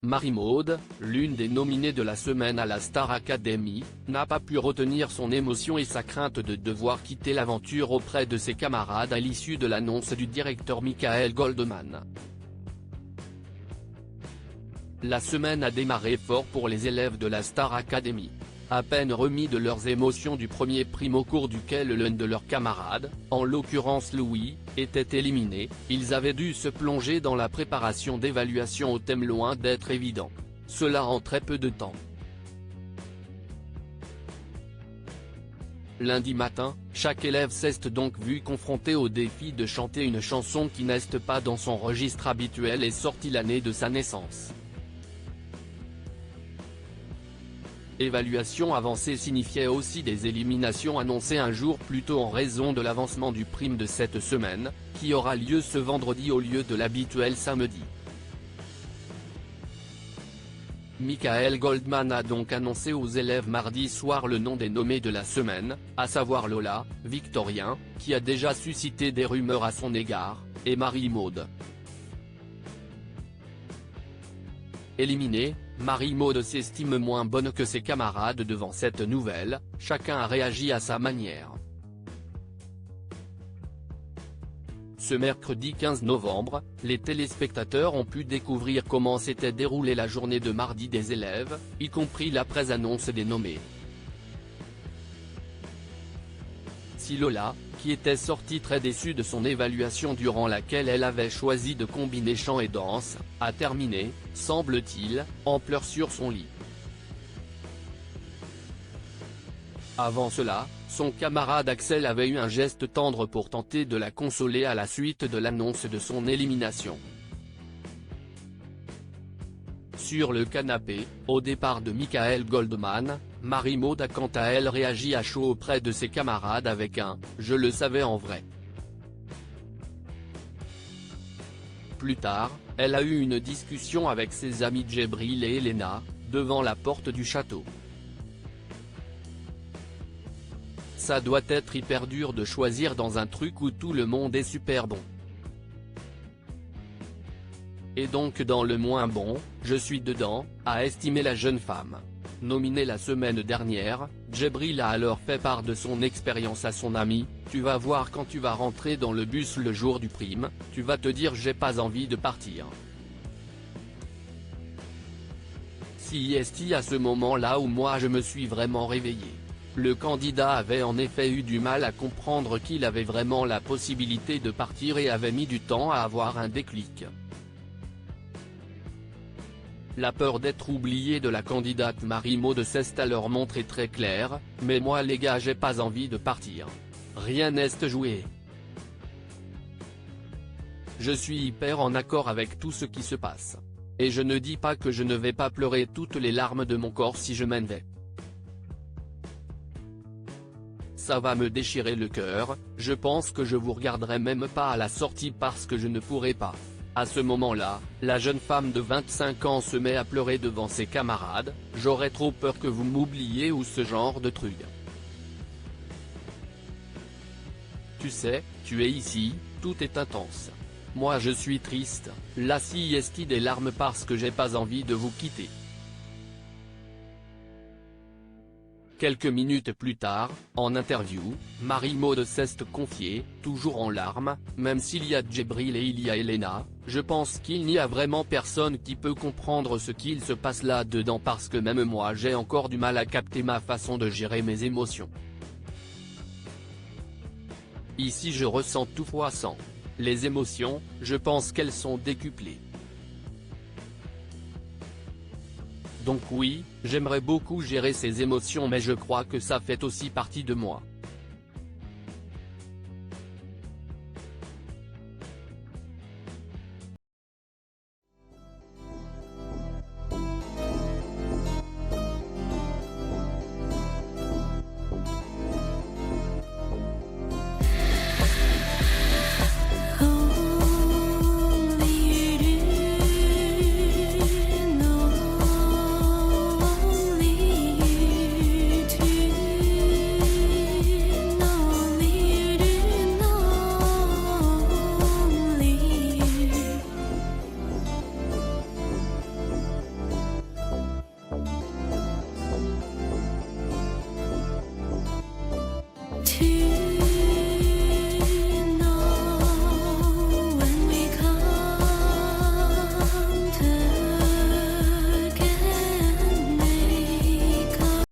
Marie-Maude, l'une des nominées de la semaine à la Star Academy, n'a pas pu retenir son émotion et sa crainte de devoir quitter l'aventure auprès de ses camarades à l'issue de l'annonce du directeur Michael Goldman. La semaine a démarré fort pour les élèves de la Star Academy. À peine remis de leurs émotions du premier prime au cours duquel l'un de leurs camarades, en l'occurrence Louis, était éliminé, ils avaient dû se plonger dans la préparation d'évaluation au thème loin d'être évident. Cela en très peu de temps. Lundi matin, chaque élève s'est donc vu confronté au défi de chanter une chanson qui n'est pas dans son registre habituel et sortie l'année de sa naissance. Évaluation avancée signifiait aussi des éliminations annoncées un jour plus tôt en raison de l'avancement du prime de cette semaine, qui aura lieu ce vendredi au lieu de l'habituel samedi. Michael Goldman a donc annoncé aux élèves mardi soir le nom des nommés de la semaine, à savoir Lola, Victorien, qui a déjà suscité des rumeurs à son égard, et Marie-Maude. Éliminée, Marie-Maude s'estime moins bonne que ses camarades devant cette nouvelle, chacun a réagi à sa manière. Ce mercredi 15 novembre, les téléspectateurs ont pu découvrir comment s'était déroulée la journée de mardi des élèves, y compris l'après-annonce des nommés. Si Lola, qui était sortie très déçue de son évaluation durant laquelle elle avait choisi de combiner chant et danse, a terminé, semble-t-il, en pleurs sur son lit. Avant cela, son camarade Axel avait eu un geste tendre pour tenter de la consoler à la suite de l'annonce de son élimination. Sur le canapé, au départ de Michael Goldman, Marie-Maude a quant à elle réagi à chaud auprès de ses camarades avec un « je le savais en vrai ». Plus tard, elle a eu une discussion avec ses amis Djibril et Elena, devant la porte du château. Ça doit être hyper dur de choisir dans un truc où tout le monde est super bon. Et donc dans le moins bon, je suis dedans, a estimé la jeune femme. Nominée la semaine dernière, Djibril a alors fait part de son expérience à son ami, « Tu vas voir quand tu vas rentrer dans le bus le jour du prime, tu vas te dire j'ai pas envie de partir ». C'est à ce moment-là où moi je me suis vraiment réveillé. Le candidat avait en effet eu du mal à comprendre qu'il avait vraiment la possibilité de partir et avait mis du temps à avoir un déclic. La peur d'être oublié de la candidate Marie-Maude s'est alors montrée très claire, « Mais moi les gars j'ai pas envie de partir. Rien n'est joué. Je suis hyper en accord avec tout ce qui se passe. Et je ne dis pas que je ne vais pas pleurer toutes les larmes de mon corps si je m'en vais. Ça va me déchirer le cœur, je pense que je vous regarderai même pas à la sortie parce que je ne pourrai pas ». À ce moment-là, la jeune femme de 25 ans se met à pleurer devant ses camarades, « J'aurais trop peur que vous m'oubliez » ou ce genre de truc. Tu sais, tu es ici, tout est intense. Moi je suis triste, là si est des larmes parce que j'ai pas envie de vous quitter. Quelques minutes plus tard, en interview, Marie-Maude s'est confiée, toujours en larmes, « Même s'il y a Djibril et il y a Elena, je pense qu'il n'y a vraiment personne qui peut comprendre ce qu'il se passe là-dedans parce que même moi j'ai encore du mal à capter ma façon de gérer mes émotions. Ici je ressens tout fois 100. Les émotions, je pense qu'elles sont décuplées. Donc oui, j'aimerais beaucoup gérer ces émotions mais je crois que ça fait aussi partie de moi.